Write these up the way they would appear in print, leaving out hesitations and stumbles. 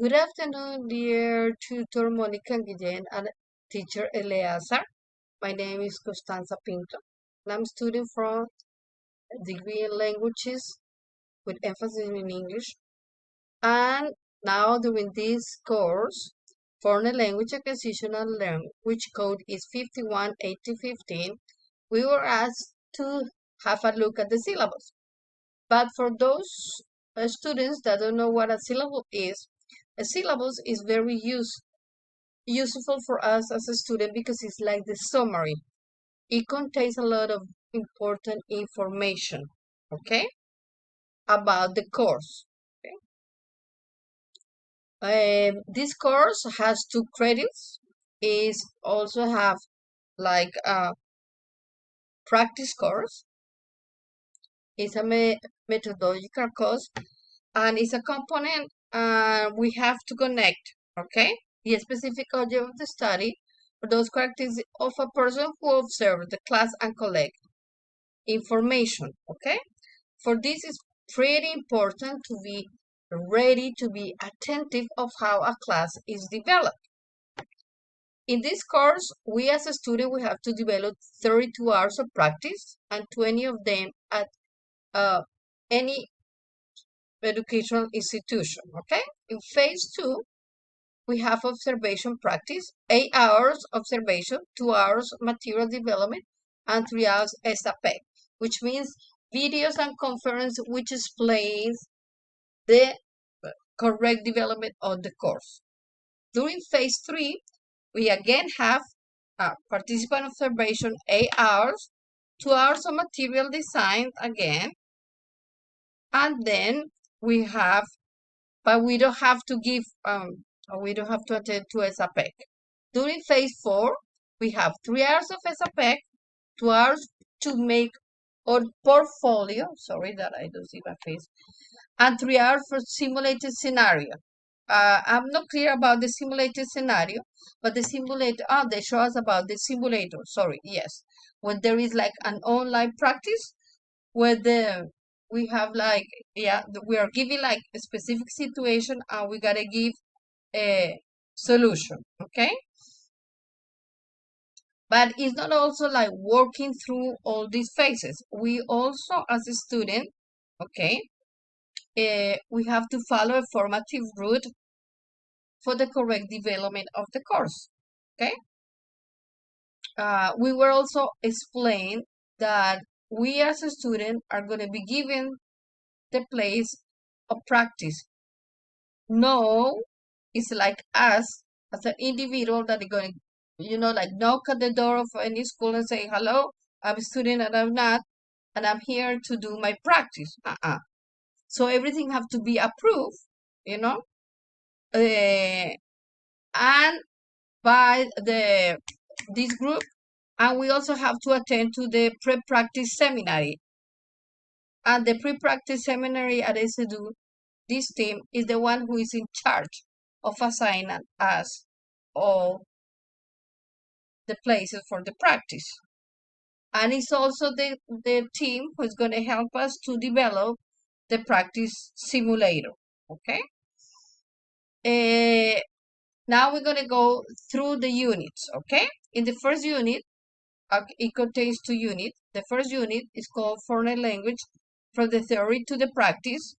Good afternoon, dear tutor Monica Guillen and teacher Eleazar. My name is Constanza Pinto, and I'm studying for a degree in languages with emphasis in English. And now during this course, foreign language acquisition and learn, which code is 518015, we were asked to have a look at the syllabus. But for those students that don't know what a syllable is, a syllabus is very useful for us as a student because it's like the summary. It contains a lot of important information, okay, about the course. This course has 2 credits. Is also have like a practice course. It's a methodological course, and it's a component. We have to connect, okay, the specific object of the study for those characteristics of a person who observes the class and collect information, okay? For this is pretty important to be ready to be attentive of how a class is developed. In this course, we as a student, we have to develop 32 hours of practice and 20 of them at any educational institution, okay? In phase 2, we have observation practice, 8 hours observation, 2 hours material development, and 3 hours SAP, which means videos and conference which explains the correct development of the course. During phase 3, we again have participant observation, 8 hours, 2 hours of material design again, and then we have, but we don't have to give, we don't have to attend to SAPEC. During phase 4, we have 3 hours of SAPEC, 2 hours to make our portfolio, sorry that I don't see my face, and 3 hours for simulated scenario. I'm not clear about the simulated scenario, but the simulator, they show us about the simulator, sorry, yes. When there is like an online practice where we have like, we are giving like a specific situation and we gotta give a solution, okay? But it's not also like working through all these phases. We also, as a student, okay, we have to follow a formative route for the correct development of the course, okay? We were also explained that we as a student are going to be given the place of practice. No, it's like us as an individual that are going to, like knock at the door of any school and say, hello, I'm a student and I'm not, and I'm here to do my practice. So everything have to be approved, you know, and by this group, and we also have to attend to the pre-practice seminary. And the pre-practice seminary at SEDU, this team is the one who is in charge of assigning us all the places for the practice. And it's also the team who is going to help us to develop the practice simulator, okay? Now we're going to go through the units, okay? In the first unit, it contains 2 units. The first unit is called foreign language, from the theory to the practice,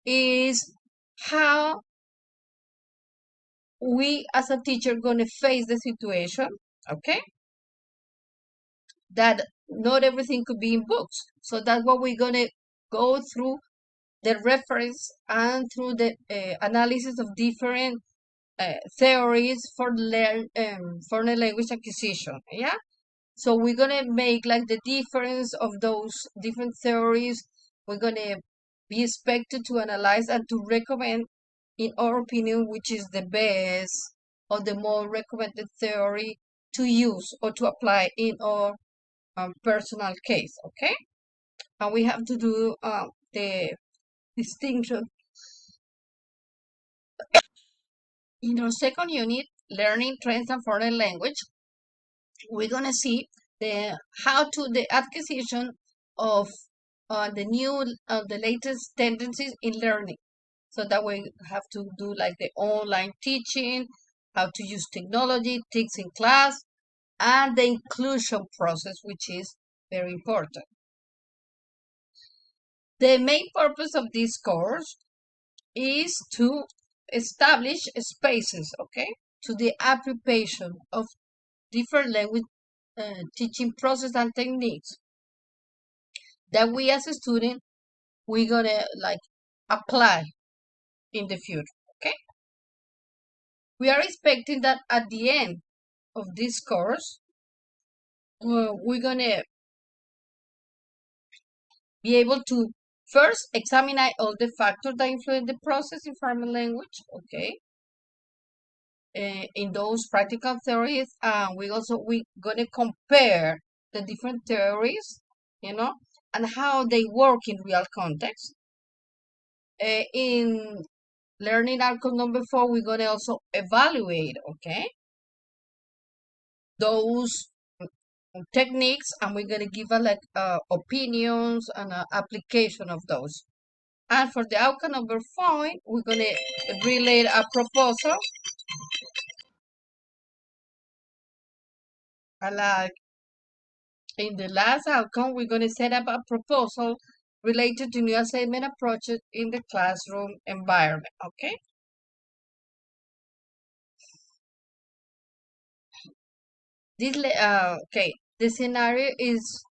is how we as a teacher going to face the situation, okay? That not everything could be in books. So that's what we're going to go through the reference and through the analysis of different theories for foreign language acquisition, yeah? So we're going to make like the difference of those different theories. We're going to be expected to analyze and to recommend, in our opinion, which is the best or the more recommended theory to use or to apply in our personal case, okay? And we have to do the distinction. In our second unit, learning trends and foreign language, we're going to see the acquisition of the latest tendencies in learning. So that way we have to do like the online teaching, how to use technology, tics in class, and the inclusion process, which is very important. The main purpose of this course is to establish spaces, okay, to the application of different language teaching process and techniques that we as a student we're gonna like apply in the future. Okay, we are expecting that at the end of this course, we're gonna be able to first examine all the factors that influence the process in farming language. Okay, in those practical theories, we gonna compare the different theories, you know, and how they work in real context. In learning outcome number 4, we're gonna also evaluate, okay, those techniques, and we're gonna give a like opinions and application of those. And for the outcome number 5, we're gonna relate a proposal, like in the last outcome, we're going to set up a proposal related to new assignment approaches in the classroom environment, okay? Okay, the scenario is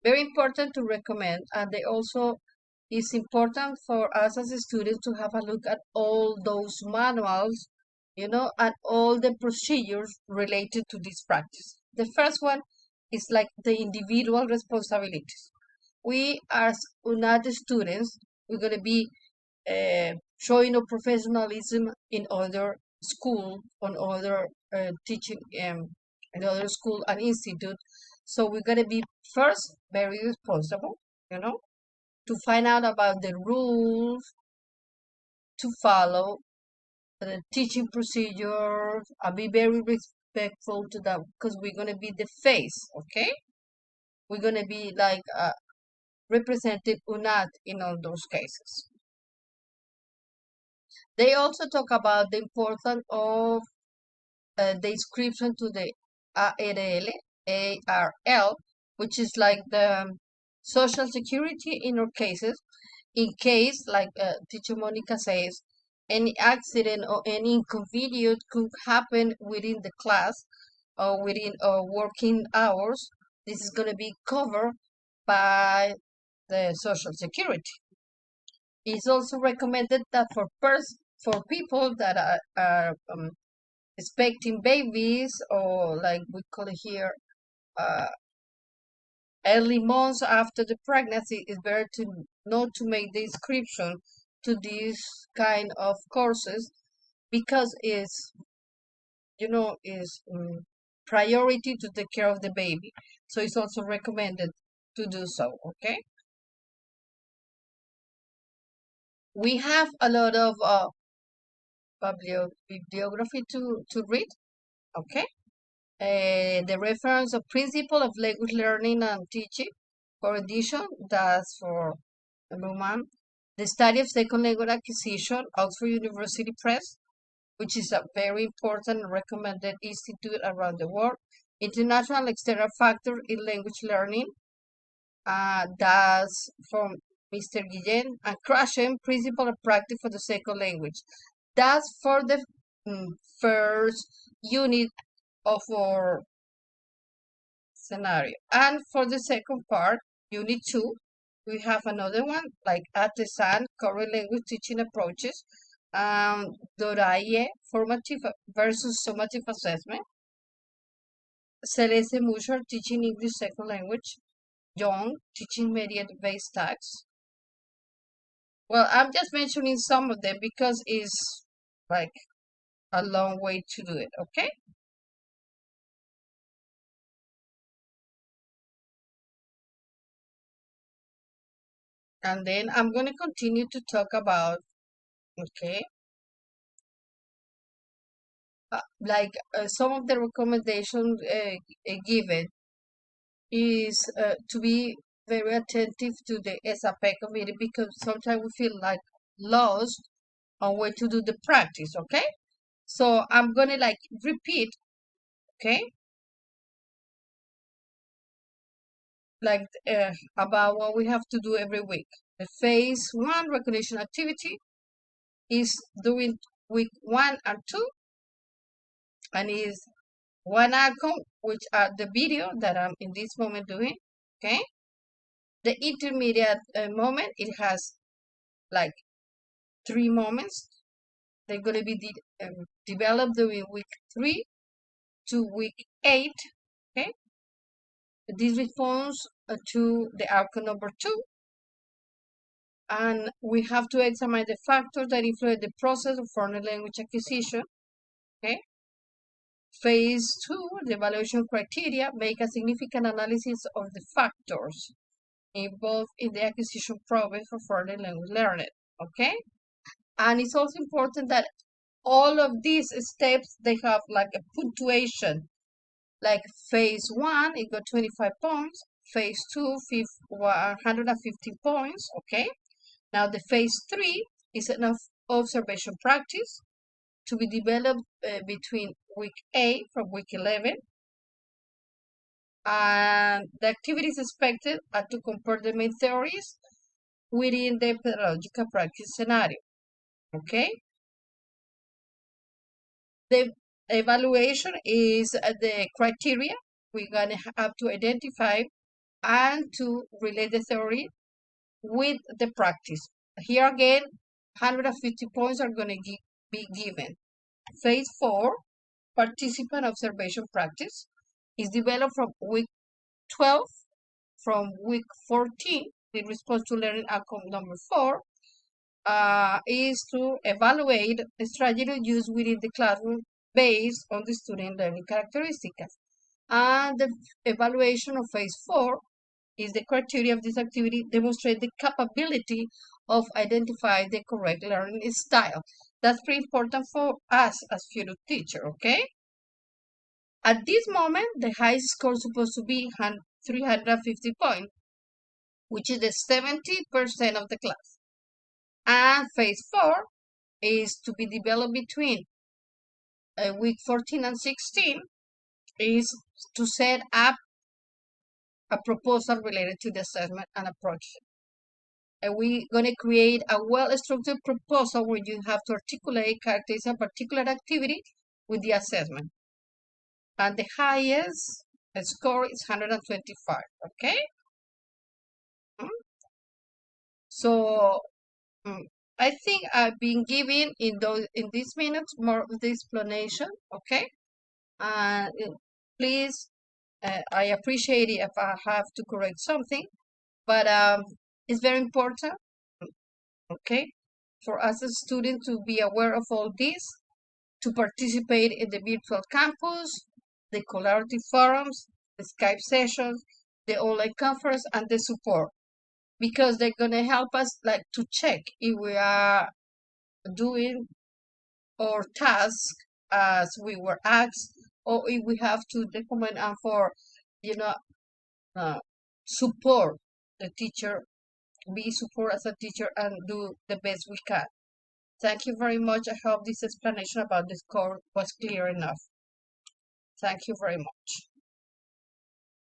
very important to recommend, and they also it's important for us as students to have a look at all those manuals, and all the procedures related to this practice. The first one is like the individual responsibilities. We as UNAD students, we're going to be showing our professionalism in other school, on other teaching, in other school and institute. So we're going to be first very responsible, to find out about the rules to follow, the teaching procedures, and be very respectful to them because we're going to be the face, okay? We're going to be like represented UNAD in all those cases. They also talk about the importance of the inscription to the ARL, which is like the social security in our cases, in case, like teacher Monica says, any accident or any inconvenience could happen within the class or within working hours. This is going to be covered by the social security. It's also recommended that for people that are expecting babies, or like we call it here, uh, early months after the pregnancy, it's better to not to make the inscription to these kind of courses because is priority to take care of the baby. So it's also recommended to do so. Okay, we have a lot of bibliography to read. Okay, the reference of principle of language learning and teaching for edition, that's for number 1. The study of second language acquisition, Oxford University Press, which is a very important recommended institute around the world. International external factor in language learning, that's from Mr. Guillen, and Krashen, principle of practice for the second language. That's for the first unit of our scenario. And for the second part, unit 2, we have another one like Artisan, current language teaching approaches, Doraye, formative versus summative assessment, Celeste Musher, teaching English second language, Young, teaching media-based tasks. Well, I'm just mentioning some of them because it's like a long way to do it, okay? And then I'm going to continue to talk about, okay, some of the recommendations given is to be very attentive to the SAP committee because sometimes we feel like lost on where to do the practice, okay? So I'm gonna like repeat, okay? Like about what we have to do every week. The phase one recognition activity is doing week 1 and 2, and is one icon, which are the video that I'm in this moment doing, okay? The intermediate moment, it has like 3 moments. They're going to be developed during week 3 to week 8, okay? This responds to the outcome number 2, and we have to examine the factors that influence the process of foreign language acquisition, okay? Phase 2, the evaluation criteria, make a significant analysis of the factors involved in the acquisition process for foreign language learning, okay? And it's also important that all of these steps, they have like a punctuation. Like phase 1, it got 25 points. Phase 2, 150 points, okay? Now the phase 3 is an observation practice to be developed between week 8 from week 11. And the activity is expected to compare the main theories within the pedagogical practice scenario, okay? The evaluation is the criteria we're going to have to identify and to relate the theory with the practice. Here again, 150 points are going to be given. Phase 4, participant observation practice, is developed from week 12. From week 14, in response to learning outcome number 4, is to evaluate the strategy used within the classroom based on the student learning characteristics. And the evaluation of phase 4 is the criteria of this activity demonstrate the capability of identifying the correct learning style. That's pretty important for us as future teacher, okay? At this moment, the highest score is supposed to be 350 points, which is the 70% of the class. And phase 4 is to be developed between week 14 and 16, is to set up a proposal related to the assessment and approach. And we're going to create a well-structured proposal where you have to articulate characterize a particular activity with the assessment. And the highest score is 125, okay? So I think I've been giving in these minutes more of the explanation, okay? Please, I appreciate it if I have to correct something, but it's very important, okay, for us as students to be aware of all this, to participate in the virtual campus, the collaborative forums, the Skype sessions, the online conference, and the support, because they're going to help us like to check if we are doing our task as we were asked, or if we have to document and for, you know, support the teacher, be support as a teacher and do the best we can. Thank you very much. I hope this explanation about this course was clear enough. Thank you very much.